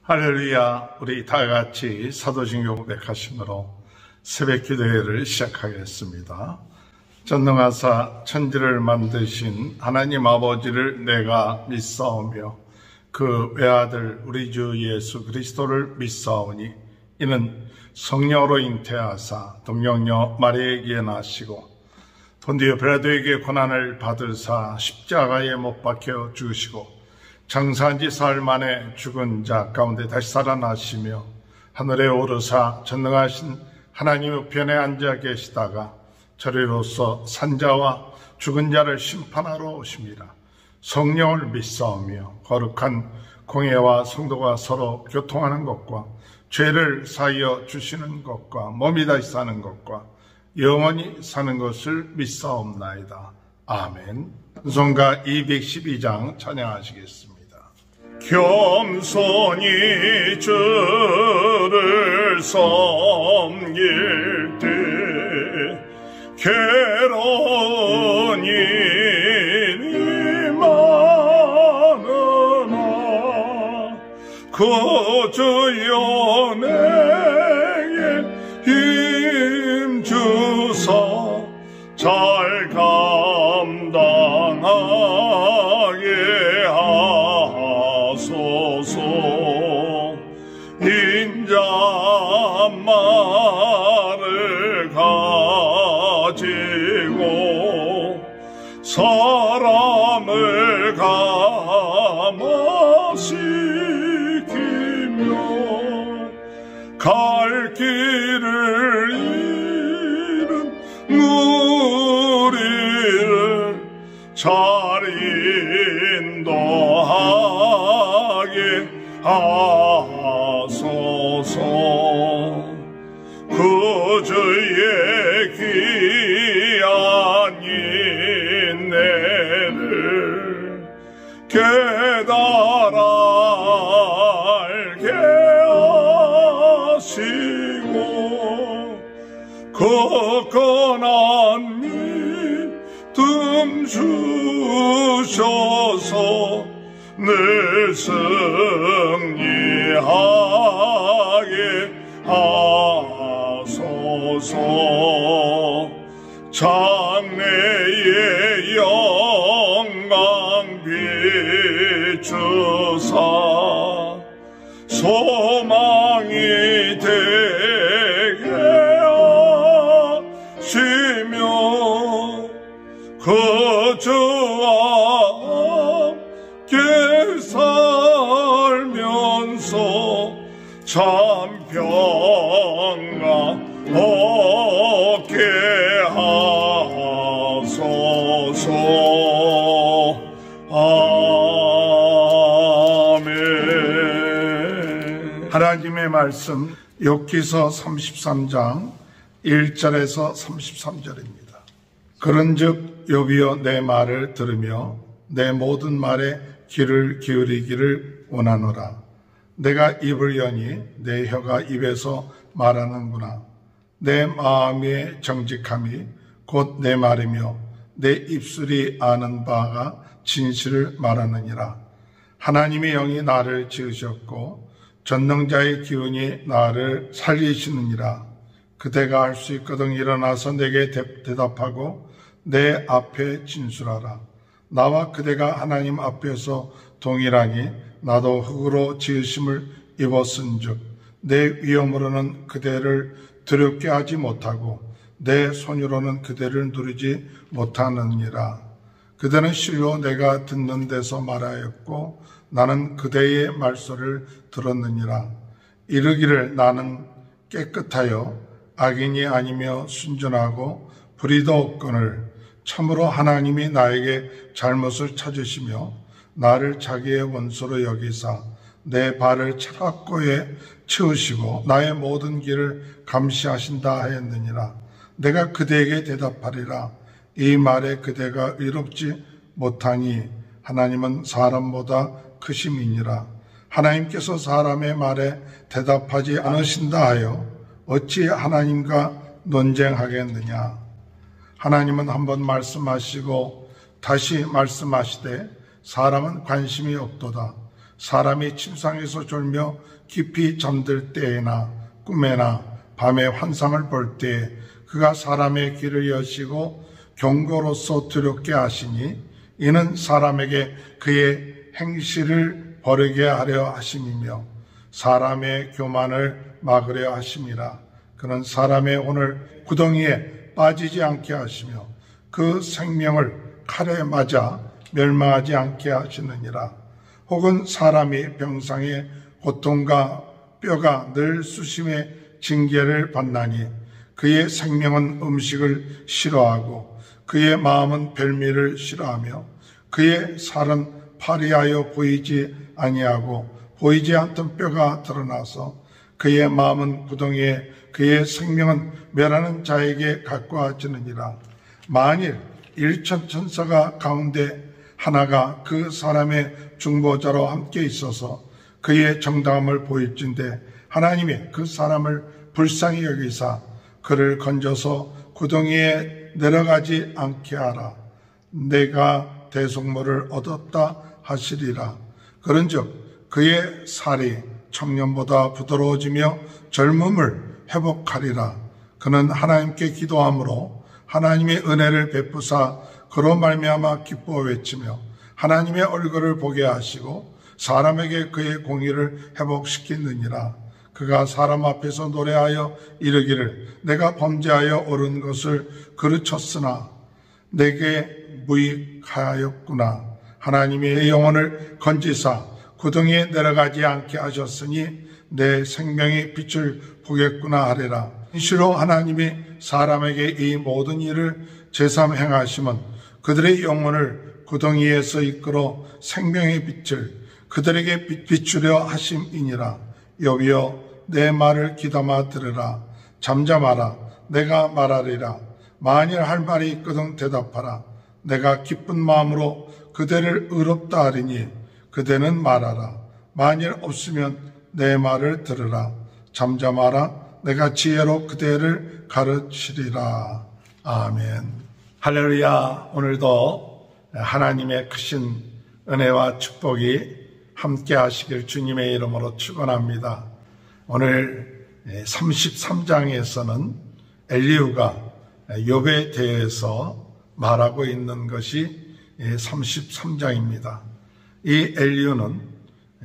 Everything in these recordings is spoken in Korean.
할렐루야. 우리 다 같이 사도신경 고백하심으로 새벽 기도회를 시작하겠습니다. 전능하사 천지를 만드신 하나님 아버지를 내가 믿사오며 그 외아들 우리 주 예수 그리스도를 믿사오니 이는 성령으로 잉태하사 동정녀 마리아에게 나시고 본디오 빌라도에게 고난을 받으사 십자가에 못 박혀 죽으시고 장사한 지 사흘 만에 죽은 자 가운데 다시 살아나시며 하늘에 오르사 전능하신 하나님 우편에 앉아 계시다가 저리로서 산자와 죽은 자를 심판하러 오십니다. 성령을 믿사오며 거룩한 공회와 성도가 서로 교통하는 것과 죄를 사하여 주시는 것과 몸이 다시 사는 것과 영원히 사는 것을 믿사옵나이다. 아멘. 찬송가 212장 찬양하시겠습니다. 겸손히 주를 섬길 때 괴로운 일이 많으나 구주여 내게 힘 주사 잘 감당하게 하소서. 인자말을 가지고 사람을 감화시키며 갈 길을 잃은 우리를 잘 인도하게 하소서. 구주의 귀한 인내를 깨달아 알게 하시고 굳건한 믿음 주셔서 늘 승리하게 하소서. 장래의 영광 비추사 소망이 되게 하시며 그주와 함께 살면서 참 평강 얻게 하소서. 아멘. 하나님의 말씀 욥기서 33장 1절에서 33절입니다. 그런즉 욥이여 내 말을 들으며 내 모든 말에 귀를 기울이기를 원하노라. 내가 입을 여니 내 혀가 입에서 말하는구나. 내 마음의 정직함이 곧 내 말이며 내 입술이 아는 바가 진실을 말하느니라. 하나님의 영이 나를 지으셨고 전능자의 기운이 나를 살리시느니라. 그대가 할 수 있거든 일어나서 내게 대답하고 내 앞에 진술하라. 나와 그대가 하나님 앞에서 동일하니 나도 흙으로 지으심을 입었은즉 내 위엄으로는 그대를 두렵게 하지 못하고 내 손으로는 그대를 누리지 못하느니라. 그대는 실로 내가 듣는 데서 말하였고 나는 그대의 말소를 들었느니라. 이르기를 나는 깨끗하여 악인이 아니며 순전하고 불의도 없거늘 참으로 하나님이 나에게 잘못을 찾으시며 나를 자기의 원수로 여기사 내 발을 차갑고에 치우시고 나의 모든 길을 감시하신다 하였느니라. 내가 그대에게 대답하리라. 이 말에 그대가 의롭지 못하니 하나님은 사람보다 크심이니라. 하나님께서 사람의 말에 대답하지 않으신다 하여 어찌 하나님과 논쟁하겠느냐. 하나님은 한번 말씀하시고 다시 말씀하시되 사람은 관심이 없도다. 사람이 침상에서 졸며 깊이 잠들 때에나 꿈에나 밤에 환상을 볼 때에 그가 사람의 귀를 여시고 경고로서 두렵게 하시니 이는 사람에게 그의 행실을 버리게 하려 하심이며 사람의 교만을 막으려 하심이라. 그는 사람의 오늘 구덩이에 빠지지 않게 하시며 그 생명을 칼에 맞아 멸망하지 않게 하시느니라. 혹은 사람이 병상의 고통과 뼈가 늘 수심의 징계를 받나니 그의 생명은 음식을 싫어하고 그의 마음은 별미를 싫어하며 그의 살은 파리하여 보이지 아니하고 보이지 않던 뼈가 드러나서 그의 마음은 구덩이에 그의 생명은 멸하는 자에게 가까워지느니라. 만일 1천 천사가 가운데 하나가 그 사람의 중보자로 함께 있어서 그의 정당함을 보일진대 하나님이 그 사람을 불쌍히 여기사 그를 건져서 구덩이에 내려가지 않게 하라. 내가 대속물을 얻었다 하시리라. 그런즉 그의 살이 청년보다 부드러워지며 젊음을 회복하리라. 그는 하나님께 기도함으로 하나님의 은혜를 베푸사 그로 말미암아 기뻐 외치며 하나님의 얼굴을 보게 하시고 사람에게 그의 공의를 회복시키느니라. 그가 사람 앞에서 노래하여 이르기를 내가 범죄하여 옳은 것을 그르쳤으나 내게 무익하였구나. 하나님이 내 영혼을 건지사 구덩이에 내려가지 않게 하셨으니 내 생명의 빛을 보겠구나 하리라. 실로 하나님이 사람에게 이 모든 일을 제삼 행하심은 그들의 영혼을 구덩이에서 이끌어 생명의 빛을 그들에게 비추려 하심이니라. 여비여 내 말을 귀담아 들으라. 잠잠하라. 내가 말하리라. 만일 할 말이 있거든 대답하라. 내가 기쁜 마음으로 그대를 의롭다 하리니 그대는 말하라. 만일 없으면 내 말을 들으라. 잠잠하라. 내가 지혜로 그대를 가르치리라. 아멘. 할렐루야. 오늘도 하나님의 크신 은혜와 축복이 함께 하시길 주님의 이름으로 축원합니다. 오늘 33장에서는 엘리후가 욥에 대해서 말하고 있는 것이 33장입니다. 이 엘리후는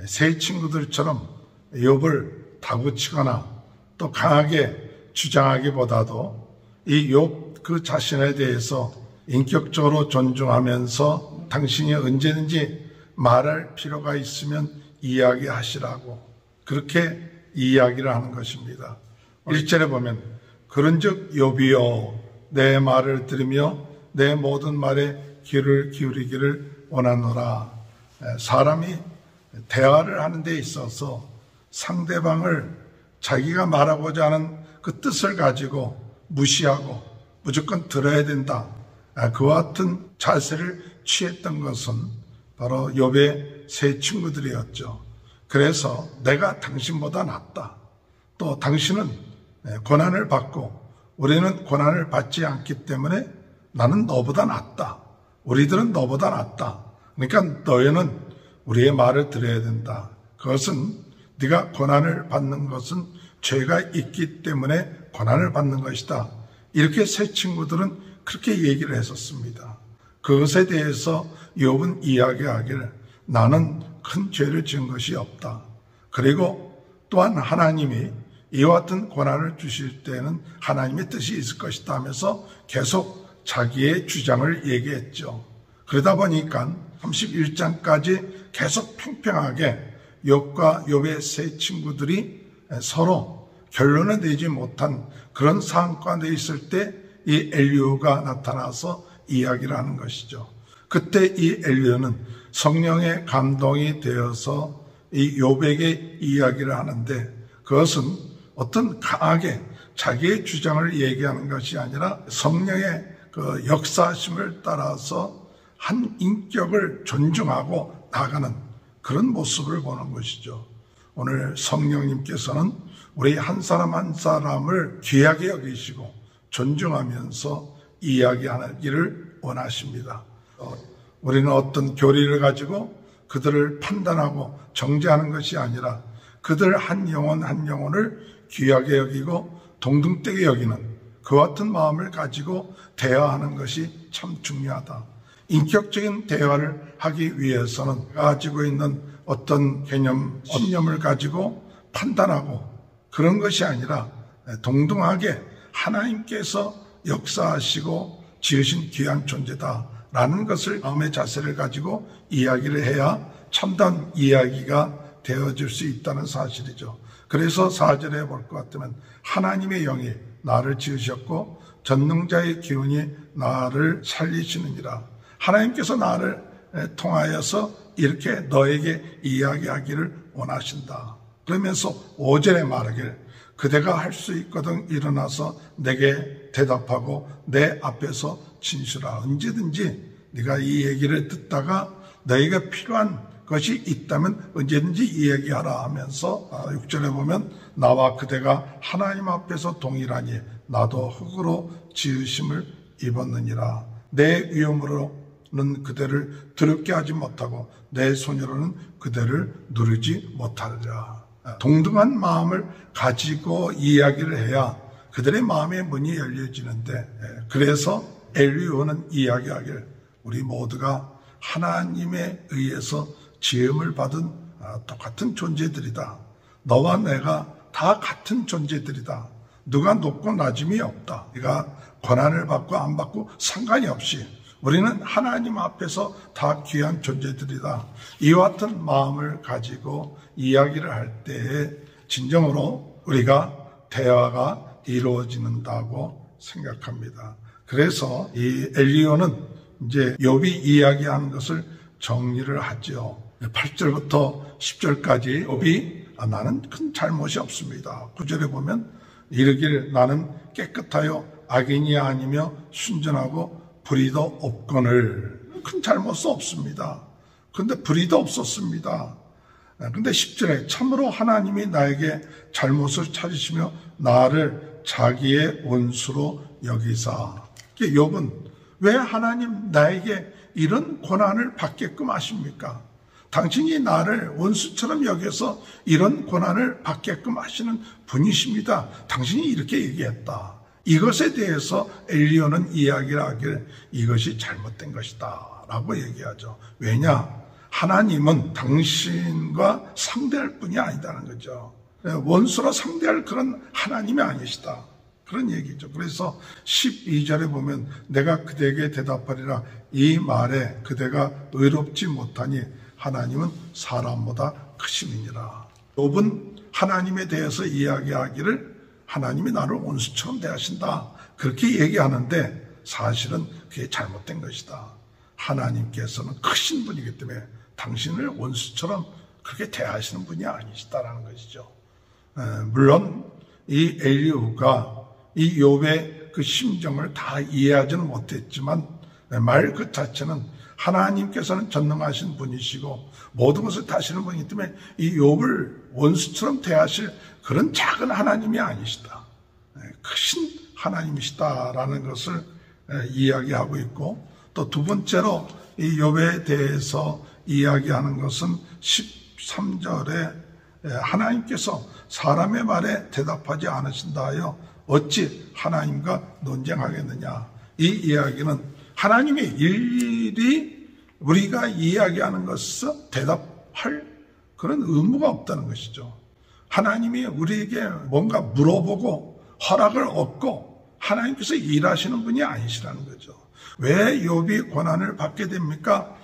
세 친구들처럼 욥을 다구치거나 또 강하게 주장하기보다도 이 욥 그 자신에 대해서 인격적으로 존중하면서 당신이 언제든지 말할 필요가 있으면 이야기하시라고 그렇게 이야기를 하는 것입니다. 1절에 보면 그런즉 욥이여 내 말을 들으며 내 모든 말에 귀를 기울이기를 원하노라. 사람이 대화를 하는 데 있어서 상대방을 자기가 말하고자 하는 그 뜻을 가지고 무시하고 무조건 들어야 된다. 그와 같은 자세를 취했던 것은 바로 욥의 세 친구들이었죠. 그래서 내가 당신보다 낫다. 또 당신은 고난을 받고 우리는 고난을 받지 않기 때문에 나는 너보다 낫다. 우리들은 너보다 낫다. 그러니까 너희는 우리의 말을 들어야 된다. 그것은 네가 고난을 받는 것은 죄가 있기 때문에 고난을 받는 것이다. 이렇게 세 친구들은 그렇게 얘기를 했었습니다. 그것에 대해서 욥은 이야기하기를 나는 큰 죄를 지은 것이 없다. 그리고 또한 하나님이 이와 같은 고난을 주실 때는 하나님의 뜻이 있을 것이다 하면서 계속 자기의 주장을 얘기했죠. 그러다 보니까 31장까지 계속 팽팽하게 욥과 욥의 세 친구들이 서로 결론을 내지 못한 그런 상황 가운데 있을 때 이 엘리후가 나타나서 이야기를 하는 것이죠. 그때 이 엘리후는 성령의 감동이 되어서 이 욥에게 이야기를 하는데 그것은 어떤 강하게 자기의 주장을 얘기하는 것이 아니라 성령의 그 역사심을 따라서 한 인격을 존중하고 나가는 그런 모습을 보는 것이죠. 오늘 성령님께서는 우리 한 사람 한 사람을 귀하게 여기시고 존중하면서 이야기하기를 원하십니다. 우리는 어떤 교리를 가지고 그들을 판단하고 정죄하는 것이 아니라 그들 한 영혼 한 영혼을 귀하게 여기고 동등되게 여기는 그와 같은 마음을 가지고 대화하는 것이 참 중요하다. 인격적인 대화를 하기 위해서는 가지고 있는 어떤 개념, 신념을 가지고 판단하고 그런 것이 아니라 동등하게 하나님께서 역사하시고 지으신 귀한 존재다라는 것을 마음의 자세를 가지고 이야기를 해야 참된 이야기가 되어질 수 있다는 사실이죠. 그래서 4절에 볼 것 같으면 하나님의 영이 나를 지으셨고 전능자의 기운이 나를 살리시느니라. 하나님께서 나를 통하여서 이렇게 너에게 이야기하기를 원하신다. 그러면서 5절에 말하길 그대가 할 수 있거든 일어나서 내게 대답하고 내 앞에서 진술하라. 언제든지 네가 이 얘기를 듣다가 너에게 필요한 것이 있다면 언제든지 이야기하라 하면서 6절에 보면 나와 그대가 하나님 앞에서 동일하니 나도 흙으로 지으심을 입었느니라. 내 위엄으로는 그대를 더럽게 하지 못하고 내 손으로는 그대를 누르지 못하리라. 동등한 마음을 가지고 이야기를 해야 그들의 마음의 문이 열려지는데, 그래서 엘리야는 이야기하길 우리 모두가 하나님에 의해서 지음을 받은 똑같은 존재들이다. 너와 내가 다 같은 존재들이다. 누가 높고 낮음이 없다. 네가 권한을 받고 안 받고 상관이 없이 우리는 하나님 앞에서 다 귀한 존재들이다. 이와 같은 마음을 가지고 이야기를 할 때에 진정으로 우리가 대화가 이루어진다고 생각합니다. 그래서 이 엘리야는 이제 욥이 이야기하는 것을 정리를 하죠. 8절부터 10절까지 욥이 나는 큰 잘못이 없습니다. 9절에 보면 이르기를 나는 깨끗하여 악인이 아니며 순전하고 불의도 없거늘. 큰 잘못은 없습니다. 그런데 불의도 없었습니다. 근데 10절에 참으로 하나님이 나에게 잘못을 찾으시며 나를 자기의 원수로 여기사. 욥은 왜 하나님 나에게 이런 고난을 받게끔 하십니까? 당신이 나를 원수처럼 여겨서 이런 고난을 받게끔 하시는 분이십니다. 당신이 이렇게 얘기했다. 이것에 대해서 엘리야는 이야기를 하길 이것이 잘못된 것이다 라고 얘기하죠. 왜냐? 하나님은 당신과 상대할 분이 아니다는 거죠. 원수로 상대할 그런 하나님이 아니시다. 그런 얘기죠. 그래서 12절에 보면 내가 그대에게 대답하리라. 이 말에 그대가 의롭지 못하니 하나님은 사람보다 크심이니라. 욥은 하나님에 대해서 이야기하기를 하나님이 나를 원수처럼 대하신다. 그렇게 얘기하는데 사실은 그게 잘못된 것이다. 하나님께서는 크신 분이기 때문에 당신을 원수처럼 그렇게 대하시는 분이 아니시다라는 것이죠. 물론 이 엘리후가 이 욥의 그 심정을 다 이해하지는 못했지만 말 그 자체는 하나님께서는 전능하신 분이시고 모든 것을 다시는 분이기 때문에 이 욥을 원수처럼 대하실 그런 작은 하나님이 아니시다. 크신 하나님이시다라는 것을 이야기하고 있고, 또 두 번째로 이 욥에 대해서 이야기하는 것은 13절에 하나님께서 사람의 말에 대답하지 않으신다 하여 어찌 하나님과 논쟁하겠느냐. 이 이야기는 하나님이 일일이 우리가 이야기하는 것을 대답할 그런 의무가 없다는 것이죠. 하나님이 우리에게 뭔가 물어보고 허락을 얻고 하나님께서 일하시는 분이 아니시라는 거죠. 왜 욥이 고난을 받게 됩니까?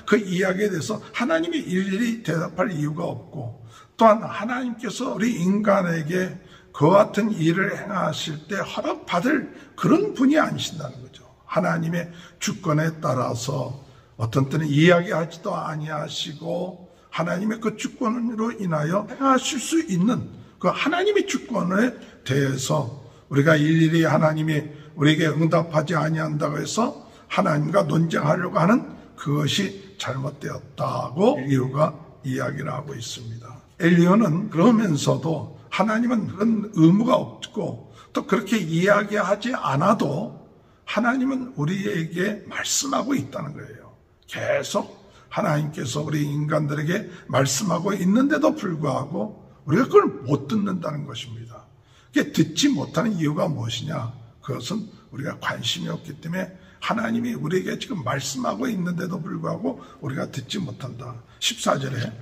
그 이야기에 대해서 하나님이 일일이 대답할 이유가 없고, 또한 하나님께서 우리 인간에게 그와 같은 일을 행하실 때 허락받을 그런 분이 아니신다는 거죠. 하나님의 주권에 따라서 어떤 때는 이야기하지도 아니하시고 하나님의 그 주권으로 인하여 행하실 수 있는 그 하나님의 주권에 대해서 우리가 일일이 하나님이 우리에게 응답하지 아니한다고 해서 하나님과 논쟁하려고 하는 그것이 잘못되었다고 엘리야가 이야기를 하고 있습니다. 엘리야는 그러면서도 하나님은 그런 의무가 없고 또 그렇게 이야기하지 않아도 하나님은 우리에게 말씀하고 있다는 거예요. 계속 하나님께서 우리 인간들에게 말씀하고 있는데도 불구하고 우리가 그걸 못 듣는다는 것입니다. 그게 듣지 못하는 이유가 무엇이냐? 그것은 우리가 관심이 없기 때문에 하나님이 우리에게 지금 말씀하고 있는데도 불구하고 우리가 듣지 못한다. 14절에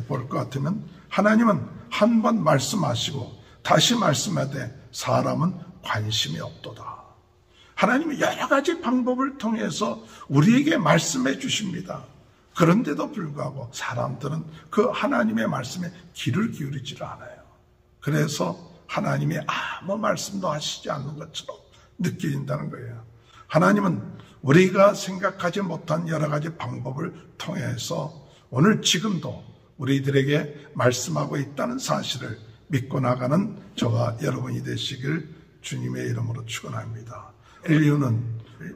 볼 것 같으면 하나님은 한 번 말씀하시고 다시 말씀하되 사람은 관심이 없도다. 하나님이 여러 가지 방법을 통해서 우리에게 말씀해 주십니다. 그런데도 불구하고 사람들은 그 하나님의 말씀에 귀를 기울이질 않아요. 그래서 하나님이 아무 말씀도 하시지 않는 것처럼 느껴진다는 거예요. 하나님은 우리가 생각하지 못한 여러 가지 방법을 통해서 오늘 지금도 우리들에게 말씀하고 있다는 사실을 믿고 나가는 저와 여러분이 되시길 주님의 이름으로 축원합니다. 엘리야는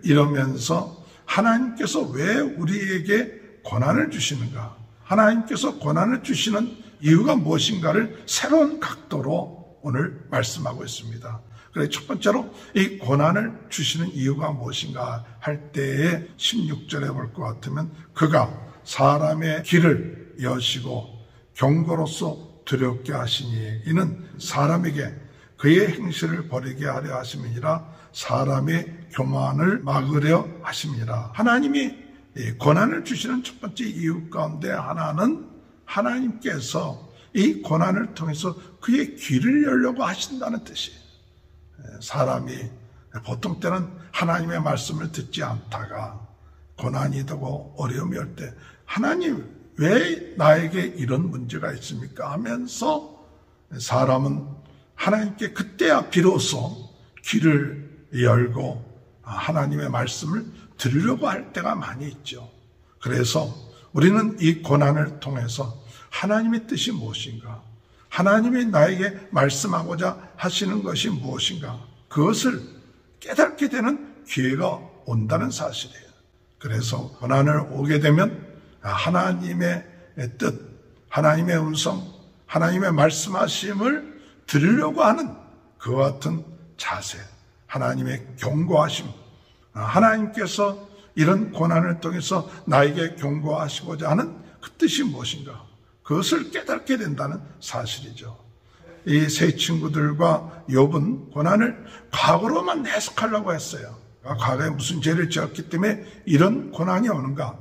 이러면서 하나님께서 왜 우리에게 고난을 주시는가? 하나님께서 고난을 주시는 이유가 무엇인가를 새로운 각도로 오늘 말씀하고 있습니다. 그래서 첫 번째로 이 고난을 주시는 이유가 무엇인가 할 때에 16절에 볼 것 같으면 그가 사람의 길을 여시고 경고로서 두렵게 하시니 이는 사람에게 그의 행실을 버리게 하려 하심이니라 사람의 교만을 막으려 하심이니라. 하나님이 고난을 주시는 첫 번째 이유 가운데 하나는 하나님께서 이 고난을 통해서 그의 귀를 열려고 하신다는 뜻이에요. 사람이 보통 때는 하나님의 말씀을 듣지 않다가 고난이 되고 어려움이 올 때 하나님 왜 나에게 이런 문제가 있습니까? 하면서 사람은 하나님께 그때야 비로소 귀를 열고 하나님의 말씀을 들으려고 할 때가 많이 있죠. 그래서 우리는 이 고난을 통해서 하나님의 뜻이 무엇인가? 하나님이 나에게 말씀하고자 하시는 것이 무엇인가? 그것을 깨닫게 되는 기회가 온다는 사실이에요. 그래서 고난을 오게 되면 하나님의 뜻, 하나님의 음성, 하나님의 말씀하심을 들으려고 하는 그와 같은 자세, 하나님의 경고하심, 하나님께서 이런 고난을 통해서 나에게 경고하시고자 하는 그 뜻이 무엇인가? 그것을 깨닫게 된다는 사실이죠. 이 세 친구들과 욥은 고난을 과거로만 해석하려고 했어요. 과거에 무슨 죄를 지었기 때문에 이런 고난이 오는가?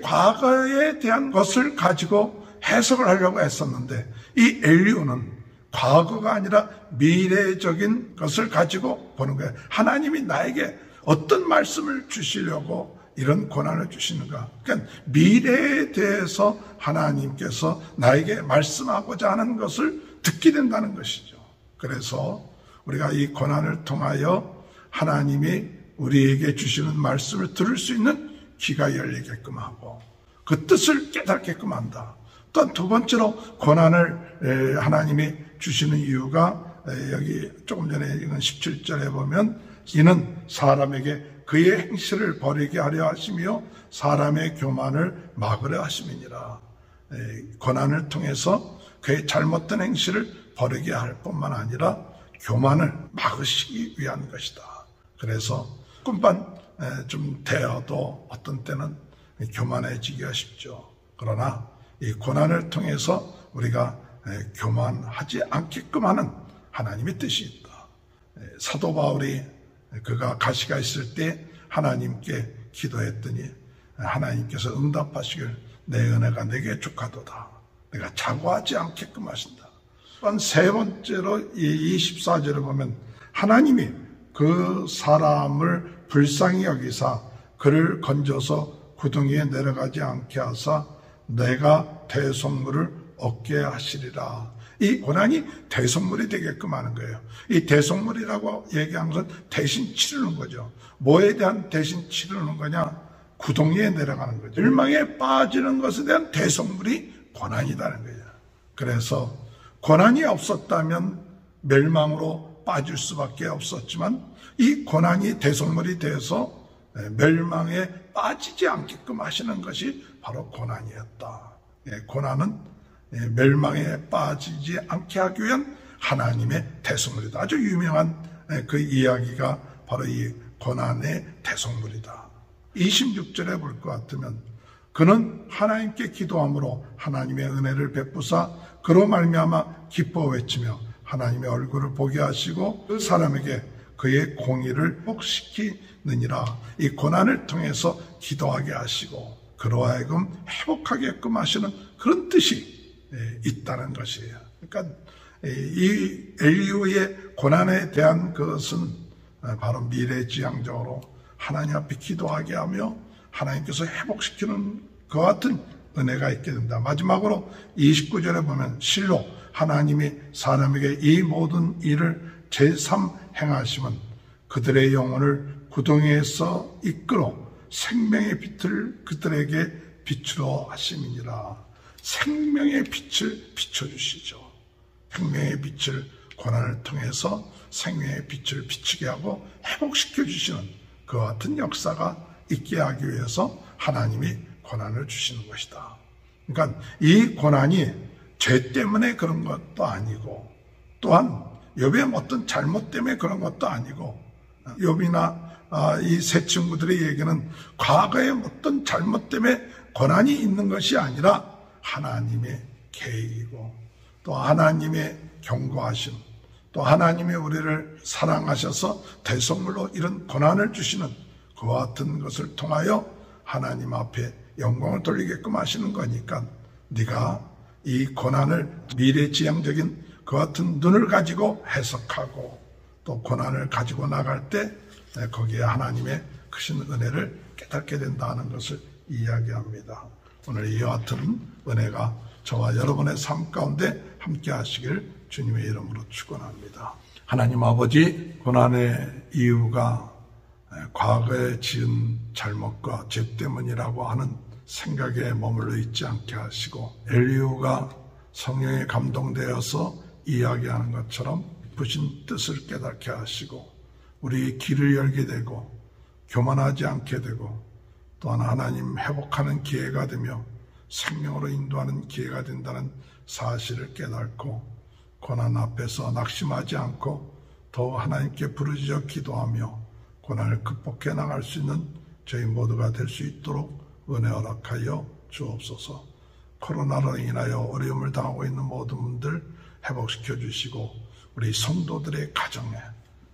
과거에 대한 것을 가지고 해석을 하려고 했었는데 이 엘리야는 과거가 아니라 미래적인 것을 가지고 보는 거예요. 하나님이 나에게 어떤 말씀을 주시려고 이런 고난을 주시는가? 그러니까 미래에 대해서 하나님께서 나에게 말씀하고자 하는 것을 듣게 된다는 것이죠. 그래서 우리가 이 고난을 통하여 하나님이 우리에게 주시는 말씀을 들을 수 있는 귀가 열리게끔 하고 그 뜻을 깨닫게끔 한다. 또 두 번째로 고난을 하나님이 주시는 이유가 여기 조금 전에 읽은 17절에 보면 이는 사람에게 그의 행실을 버리게 하려 하시며 사람의 교만을 막으려 하심이니라. 고난을 통해서 그의 잘못된 행실을 버리게 할 뿐만 아니라 교만을 막으시기 위한 것이다. 그래서 꿈만 좀 되어도 어떤 때는 교만해지기가 쉽죠. 그러나 이 고난을 통해서 우리가 교만하지 않게끔 하는 하나님의 뜻이 있다. 사도 바울이 그가 가시가 있을 때 하나님께 기도했더니 하나님께서 응답하시길 내 은혜가 내게 족하도다. 내가 자고하지 않게끔 하신다. 또한 세 번째로 이 24절을 보면 하나님이 그 사람을 불쌍히 여기사 그를 건져서 구덩이에 내려가지 않게 하사 내가 대속물을 얻게 하시리라. 이 고난이 대속물이 되게끔 하는 거예요. 이 대속물이라고 얘기하는 건 대신 치르는 거죠. 뭐에 대한 대신 치르는 거냐? 구덩이에 내려가는 거죠. 멸망에 빠지는 것에 대한 대속물이 고난이라는 거예요. 그래서 고난이 없었다면 멸망으로 빠질 수밖에 없었지만 이 고난이 대속물이 되어서 멸망에 빠지지 않게끔 하시는 것이 바로 고난이었다. 고난은 멸망에 빠지지 않게 하기 위한 하나님의 대속물이다. 아주 유명한 그 이야기가 바로 이 고난의 대속물이다. 26절에 볼 것 같으면 그는 하나님께 기도함으로 하나님의 은혜를 베푸사 그로 말미암아 기뻐 외치며 하나님의 얼굴을 보게 하시고 그 사람에게 그의 공의를 회복시키느니라. 이 고난을 통해서 기도하게 하시고 그로 하여금 회복하게끔 하시는 그런 뜻이 있다는 것이에요. 그러니까 이 엘리후의 고난에 대한 것은 바로 미래지향적으로 하나님 앞에 기도하게 하며 하나님께서 회복시키는 그와 같은 은혜가 있게 된다. 마지막으로 29절에 보면 실로 하나님이 사람에게 이 모든 일을 제3 행하심은 그들의 영혼을 구덩이에서 이끌어 생명의 빛을 그들에게 비추러 하심이니라. 생명의 빛을 비춰주시죠. 생명의 빛을 고난을 통해서 생명의 빛을 비추게 하고 회복시켜 주시는 그와 같은 역사가 있게 하기 위해서 하나님이 고난을 주시는 것이다. 그러니까 이 고난이 죄 때문에 그런 것도 아니고 또한 욥의 어떤 잘못 때문에 그런 것도 아니고 욥이나 이 세 친구들의 얘기는 과거의 어떤 잘못 때문에 고난이 있는 것이 아니라 하나님의 계획이고 또 하나님의 경고하심 또 하나님의 우리를 사랑하셔서 대속물로 이런 고난을 주시는 그와 같은 것을 통하여 하나님 앞에 영광을 돌리게끔 하시는 거니까 네가 이 고난을 미래지향적인 그 같은 눈을 가지고 해석하고 또 고난을 가지고 나갈 때 거기에 하나님의 크신 은혜를 깨닫게 된다는 것을 이야기합니다. 오늘 이와 같은 은혜가 저와 여러분의 삶 가운데 함께 하시길 주님의 이름으로 축원합니다. 하나님 아버지, 고난의 이유가 과거에 지은 잘못과 죄 때문이라고 하는 생각에 머물러 있지 않게 하시고 엘리후가 성령에 감동되어서 이야기하는 것처럼 부신 뜻을 깨닫게 하시고 우리의 길을 열게 되고 교만하지 않게 되고 또한 하나님 회복하는 기회가 되며 생명으로 인도하는 기회가 된다는 사실을 깨닫고 고난 앞에서 낙심하지 않고 더 하나님께 부르짖어 기도하며 고난을 극복해 나갈 수 있는 저희 모두가 될 수 있도록 은혜 허락하여 주옵소서. 코로나로 인하여 어려움을 당하고 있는 모든 분들 회복시켜 주시고 우리 성도들의 가정에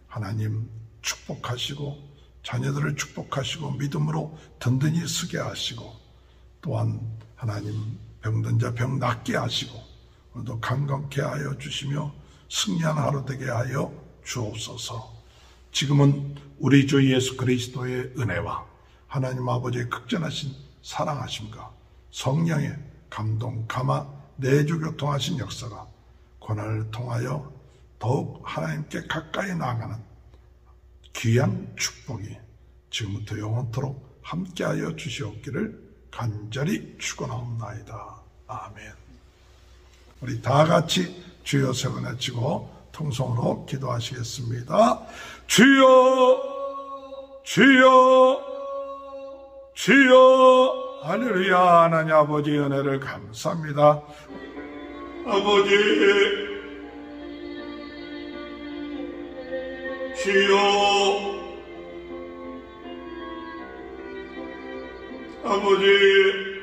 하나님 축복하시고 자녀들을 축복하시고 믿음으로 든든히 서게 하시고 또한 하나님 병든 자 병 낫게 하시고 오늘도 강건케 하여 주시며 승리한 하루 되게 하여 주옵소서. 지금은 우리 주 예수 그리스도의 은혜와 하나님 아버지의 극전하신 사랑하심과 성령의 감동, 감화, 내주 교통하신 역사가 고난을 통하여 더욱 하나님께 가까이 나아가는 귀한 축복이 지금부터 영원토록 함께하여 주시옵기를 간절히 축원하옵나이다. 아멘. 우리 다 같이 주여 세 번 외치고 통성으로 기도하시겠습니다. 주여, 주여, 주여. 할렐루야. 하나님 아버지 은혜를 감사합니다. 아버지, 주여, 아버지,